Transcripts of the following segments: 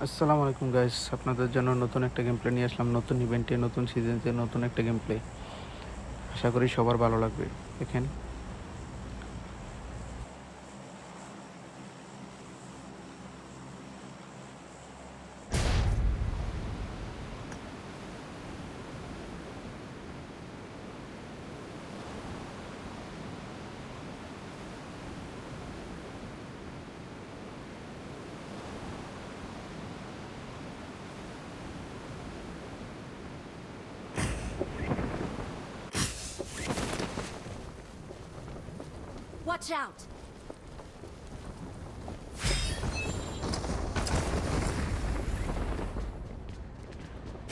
আসসালামু আলাইকুম গাইস, আপনাদের জন্য নতুন একটা গেম প্লে নিয়ে আসলাম। নতুন ইভেন্টে, নতুন সিজনতে নতুন একটা গেম প্লে। আশা করি সবার ভালো লাগবে। দেখেন, Watch out!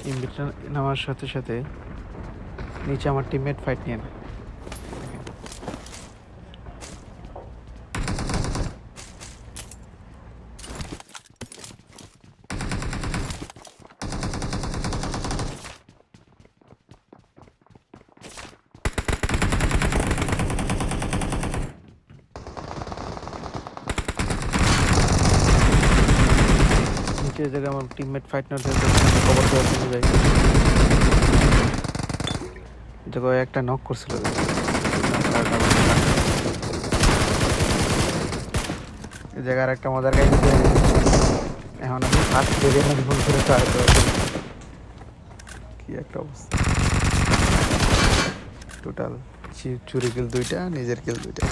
ইভেন্টটা নামার সাথে সাথে নিচে আমার টিমমেট ফাইট নিয়ে নেয়। নিচে এই জায়গায় আমার টিমমেট ফাইট নেওয়ার জন্য কভার দেওয়ার জন্য যাই। এই জায়গায় একটা নক করছিল। এই জায়গার একটা মজার কাহিনী এখন আমি ফার্স্ট বেরিয়ে না ফোন করে ট্রাই করবো। কি একটা অবস্থা! টোটাল চুরি কিল 2টা, নিজের কিল 2টা।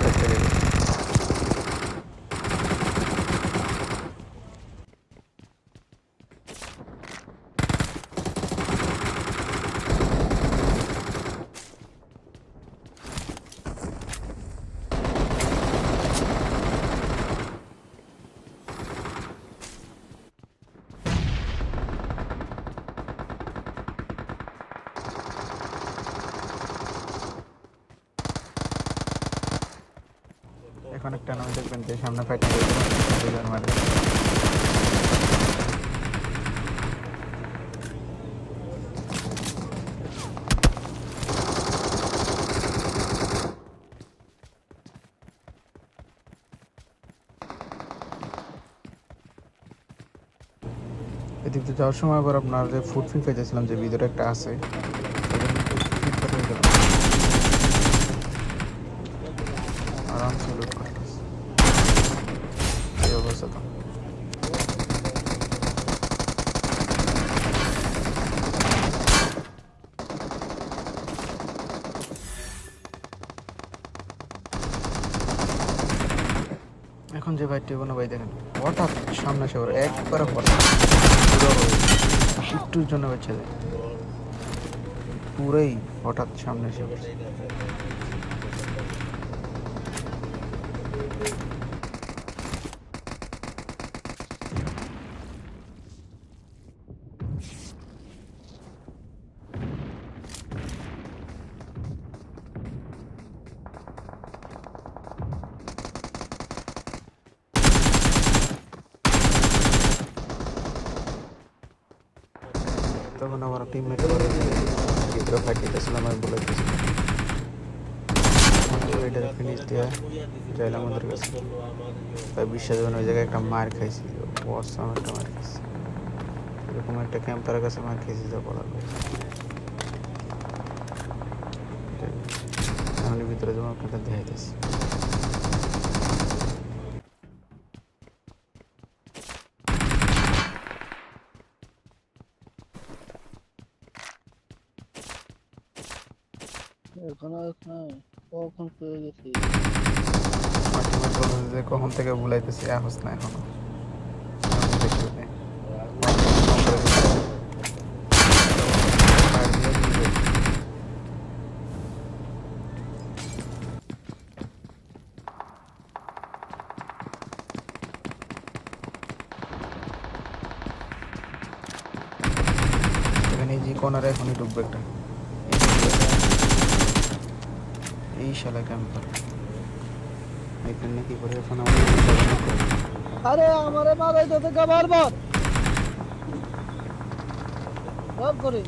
এখন একটা নাম দেখবেন যে সামনে ফাইট মারে। এদিক দিয়ে যাওয়ার সময় আবার আপনার যে ফুড ফিল পেয়েছিলাম যে ভিতরে একটা আছে, আরামসে লুট করতেছে। এই অবস্থা তো এখন যে ভাইটি কোনো ভাই দেখেন হঠাৎ সামনে এসে পড়ে, একবারে হঠাৎ একটুর জন্য বেঁচে যায়, পুরোই হঠাৎ সামনে এসে পড়ছে। তখন আমার টিমমেট বলে যে ভিতরে ফাইট দিতেছিলাম, আমি বলে দিয়েছিলাম এটা ফিনিশ দেওয়া যাইলাম আমাদের কাছে। তাই বিশ্বাস ওই জায়গায় একটা মার খাইছি, অসাম একটা মার খাইছি। এরকম একটা ক্যাম্পারের কাছে মার খাইছি যা বলার কথা। আমি ভিতরে যেমন আপনাকে দেখাইতেছি। কখন পেয়ে গেছি। যে কখন থেকে ভুলাইতেছি আহস না এখনো। এখানে যে কর্নারে এখনই ঢুকবে একটা, এই শালা ক্যাম্পার এখানে কি করে এখন আরে আমারে মারাই তো থেকে বারবার সব করে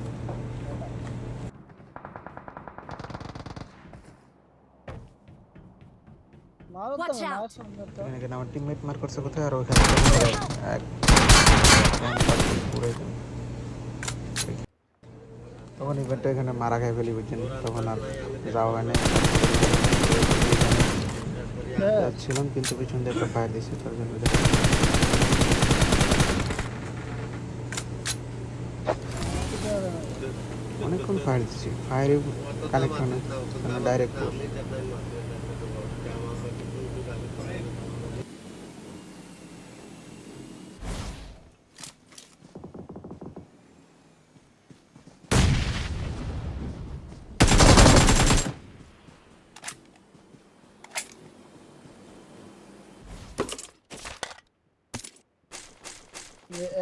মারো তো Watch না out! সামনে তো এখানে আমার টিমমেট মার করছে কোথায়, আর ওখানে তখন ইভেন্টটা এখানে মারা খাই ফেলি বুঝছেন, তখন আর যাওয়া হয় না। হ্যাঁ যাচ্ছিলাম কিন্তু পিছন দিয়ে একটা ফায়ার দিচ্ছে, তার জন্য অনেকক্ষণ ফায়ার দিচ্ছি, ফায়ারে কানেক্ট হয় না, ডাইরেক্ট পুশ।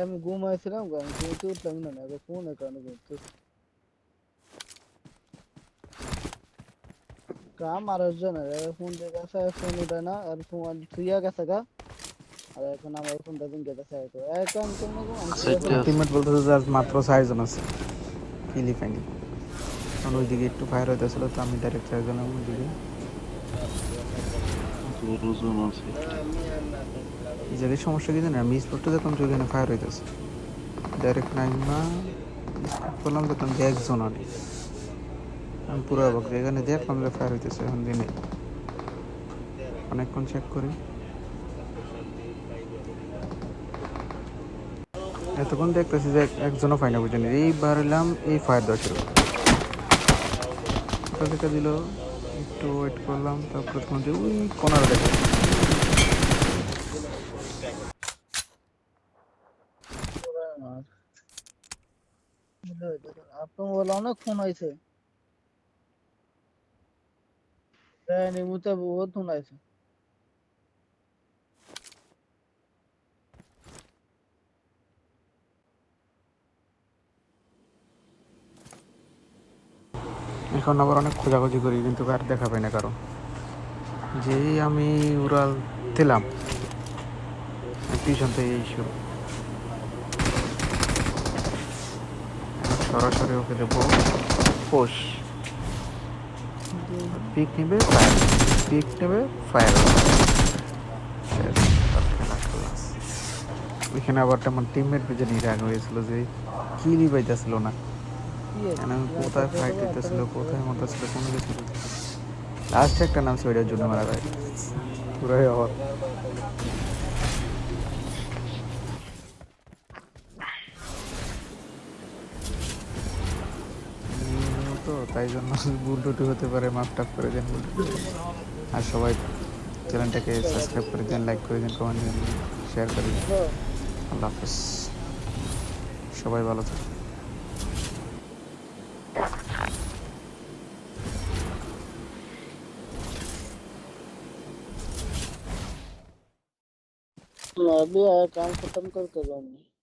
আমি ঘুমাইছিলাম, ঘুমতে উঠলাম না, আগে ফোনের কারণে ঘুমতে কাম আরেকজন ফোন দিয়ে গেছে, ফোন উঠে না, আর ফোন থুইয়া গেছে গা। আর এখন আমার ফোনটা দিন গেছে এখন কেমন আমি থুইয়া ফেলাম। টিমমেট বলতেছে যে আজ মাত্র 6 জন আছে, কিলি পাইনি। কারণ ওইদিকে একটু ফায়ার হইতেছিল, তো আমি ডাইরেক্ট 4 জন ওইদিকে। এই জায়গায় সমস্যা কি জানি, আমি স্পটটা দেখলাম যে ওইখানে ফায়ার হইতেছে, ডাইরেক্ট নাইমা স্পট করলাম, দেখলাম যে 1 জন আর আমি পুরো অবাক, এখানে দেখলাম যে ফায়ার হইতেছে, এখন দিনে অনেকক্ষণ চেক করি, এতক্ষণ দেখতেছি যে একজনও ফাইনা বুঝেন। এইবার এলাম এই ফায়ার দেওয়া শুরু দেখা দিল, একটু ওয়েট করলাম, তারপরে তখন যে ওই কোনার দেখে আপনার বলে অনেক ফোন হয়েছে, বহুত ফোন হয়েছে। এখন আবার অনেক খোঁজাখুঁজি করি, কিন্তু আর দেখা পাই না কারো। যেই আমি উড়াল দিলাম, পিছন থেকে এই শুরু, সরাসরি ওকে দেবো পোষ, পিক নেবে ফায়ার, পিক নেবে ফায়ার। ওইখানে আবার তেমন টিমমেট বেজে নিয়ে রাগ হয়েছিল যে কিলই পাইতেছিল না, আমি কোথায় ফাইট দিতেছিল, কোথায় মরতেছিল, কোনো কিছু লাস্টে একটা নাম ওইটার জন্য মারা যায়, পুরাই অবাক। তো তাই জন্য ভুল টুটি হতে পারে, মাফ টাফ করে দেন ভুল টুটি। আর সবাই চ্যানেলটাকে সাবস্ক্রাইব করে দেন, লাইক করে দেন, কমেন্ট দেন, শেয়ার করে দেন। আল্লাহ হাফেজ, সবাই ভালো থাকুন। अभी काम खत्म कर कर रहा हूँ।